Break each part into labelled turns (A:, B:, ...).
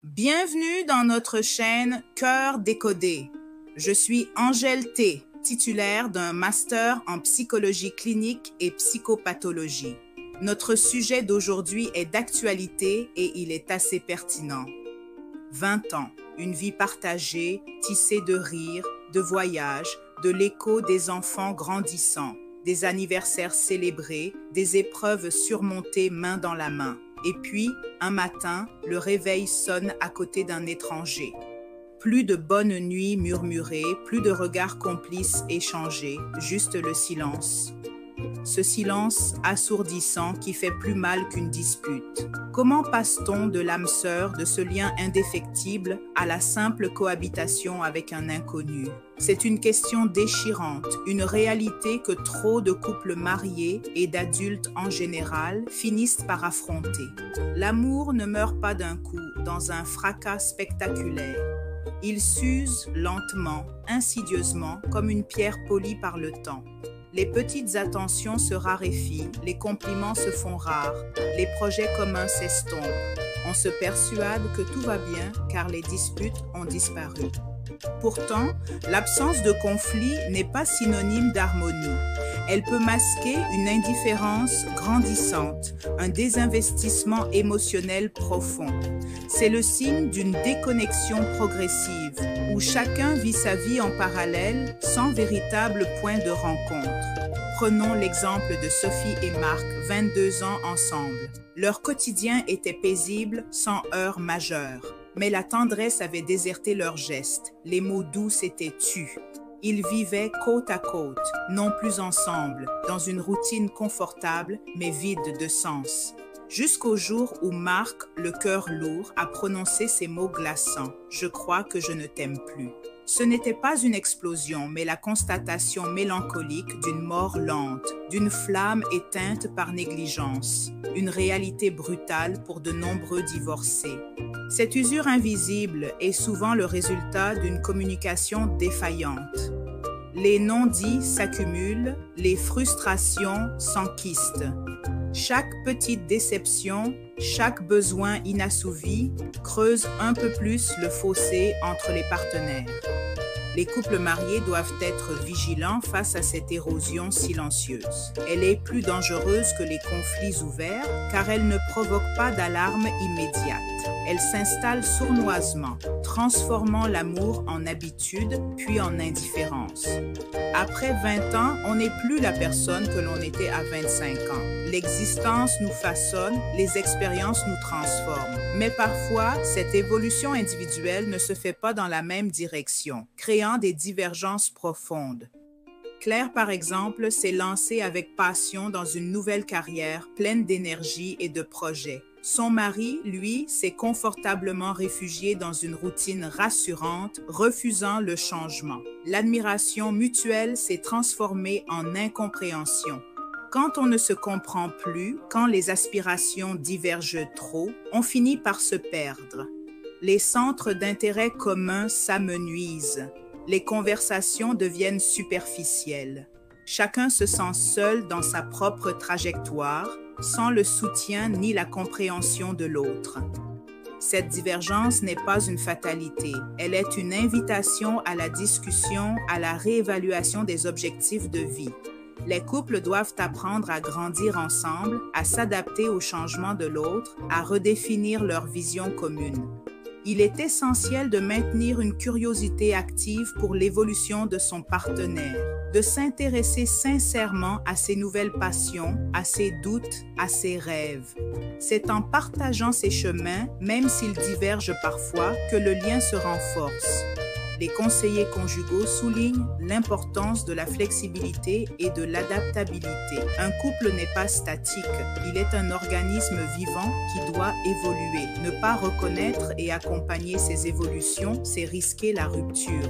A: Bienvenue dans notre chaîne Cœur décodé. Je suis Angèle T, titulaire d'un master en psychologie clinique et psychopathologie. Notre sujet d'aujourd'hui est d'actualité et il est assez pertinent. 20 ans, une vie partagée, tissée de rires, de voyages, de l'écho des enfants grandissants, des anniversaires célébrés, des épreuves surmontées main dans la main. Et puis, un matin, le réveil sonne à côté d'un étranger. Plus de bonnes nuits murmurées, plus de regards complices échangés, juste le silence. Ce silence assourdissant qui fait plus mal qu'une dispute. Comment passe-t-on de l'âme sœur, de ce lien indéfectible, à la simple cohabitation avec un inconnu? C'est une question déchirante, une réalité que trop de couples mariés et d'adultes en général finissent par affronter. L'amour ne meurt pas d'un coup, dans un fracas spectaculaire. Il s'use lentement, insidieusement, comme une pierre polie par le temps. Les petites attentions se raréfient, les compliments se font rares, les projets communs s'estompent. On se persuade que tout va bien car les disputes ont disparu. Pourtant, l'absence de conflit n'est pas synonyme d'harmonie. Elle peut masquer une indifférence grandissante, un désinvestissement émotionnel profond. C'est le signe d'une déconnexion progressive, où chacun vit sa vie en parallèle sans véritable point de rencontre. Prenons l'exemple de Sophie et Marc, 22 ans ensemble. Leur quotidien était paisible, sans heurts majeures. Mais la tendresse avait déserté leurs gestes, les mots doux s'étaient tus. Ils vivaient côte à côte, non plus ensemble, dans une routine confortable mais vide de sens. Jusqu'au jour où Marc, le cœur lourd, a prononcé ces mots glaçants « Je crois que je ne t'aime plus ». Ce n'était pas une explosion, mais la constatation mélancolique d'une mort lente, d'une flamme éteinte par négligence, une réalité brutale pour de nombreux divorcés. Cette usure invisible est souvent le résultat d'une communication défaillante. Les non-dits s'accumulent, les frustrations s'enquistent. Chaque petite déception, chaque besoin inassouvi creuse un peu plus le fossé entre les partenaires. Les couples mariés doivent être vigilants face à cette érosion silencieuse. Elle est plus dangereuse que les conflits ouverts car elle ne provoque pas d'alarme immédiate. Elle s'installe sournoisement, transformant l'amour en habitude puis en indifférence. Après 20 ans, on n'est plus la personne que l'on était à 25 ans. L'existence nous façonne, les expériences nous transforment. Mais parfois, cette évolution individuelle ne se fait pas dans la même direction, créant des divergences profondes. Claire, par exemple, s'est lancée avec passion dans une nouvelle carrière pleine d'énergie et de projets. Son mari, lui, s'est confortablement réfugié dans une routine rassurante, refusant le changement. L'admiration mutuelle s'est transformée en incompréhension. Quand on ne se comprend plus, quand les aspirations divergent trop, on finit par se perdre. Les centres d'intérêt communs s'amenuisent. Les conversations deviennent superficielles. Chacun se sent seul dans sa propre trajectoire, sans le soutien ni la compréhension de l'autre. Cette divergence n'est pas une fatalité, elle est une invitation à la discussion, à la réévaluation des objectifs de vie. Les couples doivent apprendre à grandir ensemble, à s'adapter aux changements de l'autre, à redéfinir leur vision commune. Il est essentiel de maintenir une curiosité active pour l'évolution de son partenaire, de s'intéresser sincèrement à ses nouvelles passions, à ses doutes, à ses rêves. C'est en partageant ses chemins, même s'ils divergent parfois, que le lien se renforce. Les conseillers conjugaux soulignent l'importance de la flexibilité et de l'adaptabilité. Un couple n'est pas statique, il est un organisme vivant qui doit évoluer. Ne pas reconnaître et accompagner ces évolutions, c'est risquer la rupture.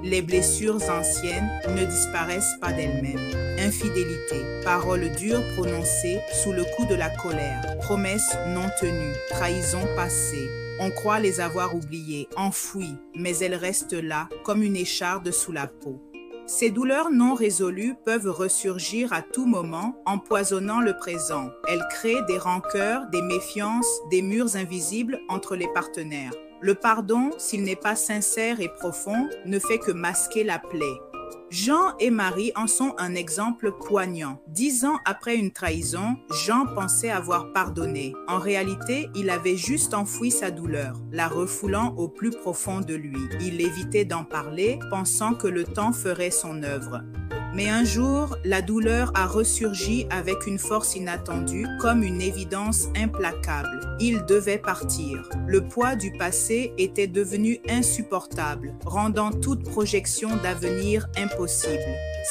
A: Les blessures anciennes ne disparaissent pas d'elles-mêmes. Infidélité, paroles dures prononcées sous le coup de la colère, promesses non tenues, trahison passée. On croit les avoir oubliées, enfouies, mais elles restent là, comme une écharde sous la peau. Ces douleurs non résolues peuvent ressurgir à tout moment, empoisonnant le présent. Elles créent des rancœurs, des méfiances, des murs invisibles entre les partenaires. Le pardon, s'il n'est pas sincère et profond, ne fait que masquer la plaie. Jean et Marie en sont un exemple poignant. 10 ans après une trahison, Jean pensait avoir pardonné. En réalité, il avait juste enfoui sa douleur, la refoulant au plus profond de lui. Il évitait d'en parler, pensant que le temps ferait son œuvre. Mais un jour, la douleur a ressurgi avec une force inattendue, comme une évidence implacable. Il devait partir. Le poids du passé était devenu insupportable, rendant toute projection d'avenir impossible.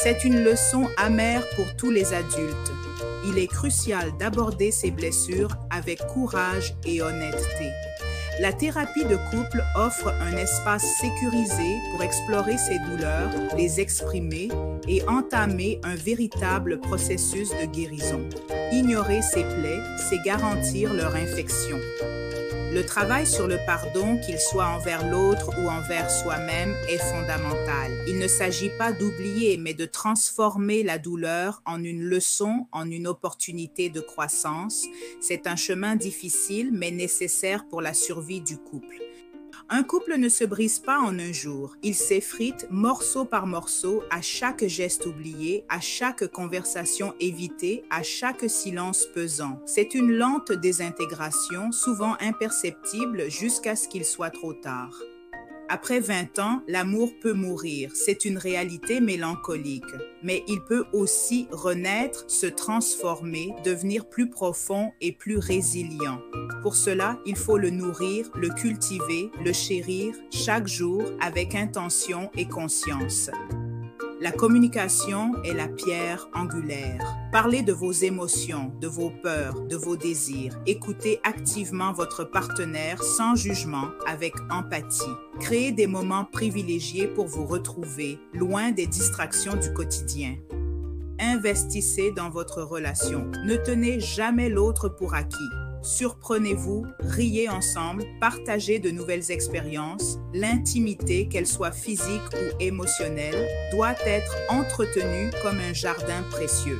A: C'est une leçon amère pour tous les adultes. Il est crucial d'aborder ces blessures avec courage et honnêteté. La thérapie de couple offre un espace sécurisé pour explorer ses douleurs, les exprimer et entamer un véritable processus de guérison. Ignorer ses plaies, c'est garantir leur infection. Le travail sur le pardon, qu'il soit envers l'autre ou envers soi-même, est fondamental. Il ne s'agit pas d'oublier, mais de transformer la douleur en une leçon, en une opportunité de croissance. C'est un chemin difficile, mais nécessaire pour la survie du couple. Un couple ne se brise pas en un jour. Il s'effrite morceau par morceau à chaque geste oublié, à chaque conversation évitée, à chaque silence pesant. C'est une lente désintégration, souvent imperceptible jusqu'à ce qu'il soit trop tard. Après 20 ans, l'amour peut mourir, c'est une réalité mélancolique. Mais il peut aussi renaître, se transformer, devenir plus profond et plus résilient. Pour cela, il faut le nourrir, le cultiver, le chérir chaque jour avec intention et conscience. La communication est la pierre angulaire. Parlez de vos émotions, de vos peurs, de vos désirs. Écoutez activement votre partenaire sans jugement, avec empathie. Créez des moments privilégiés pour vous retrouver, loin des distractions du quotidien. Investissez dans votre relation. Ne tenez jamais l'autre pour acquis. Surprenez-vous, riez ensemble, partagez de nouvelles expériences. L'intimité, qu'elle soit physique ou émotionnelle, doit être entretenue comme un jardin précieux.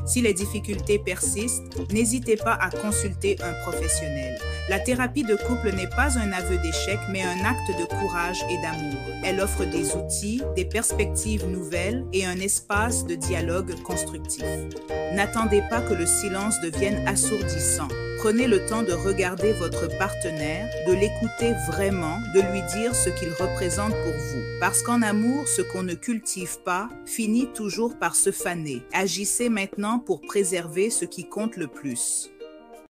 A: Si les difficultés persistent, n'hésitez pas à consulter un professionnel. La thérapie de couple n'est pas un aveu d'échec, mais un acte de courage et d'amour. Elle offre des outils, des perspectives nouvelles et un espace de dialogue constructif. N'attendez pas que le silence devienne assourdissant. Prenez le temps de regarder votre partenaire, de l'écouter vraiment, de lui dire ce qu'il représente pour vous. Parce qu'en amour, ce qu'on ne cultive pas finit toujours par se faner. Agissez maintenant pour préserver ce qui compte le plus.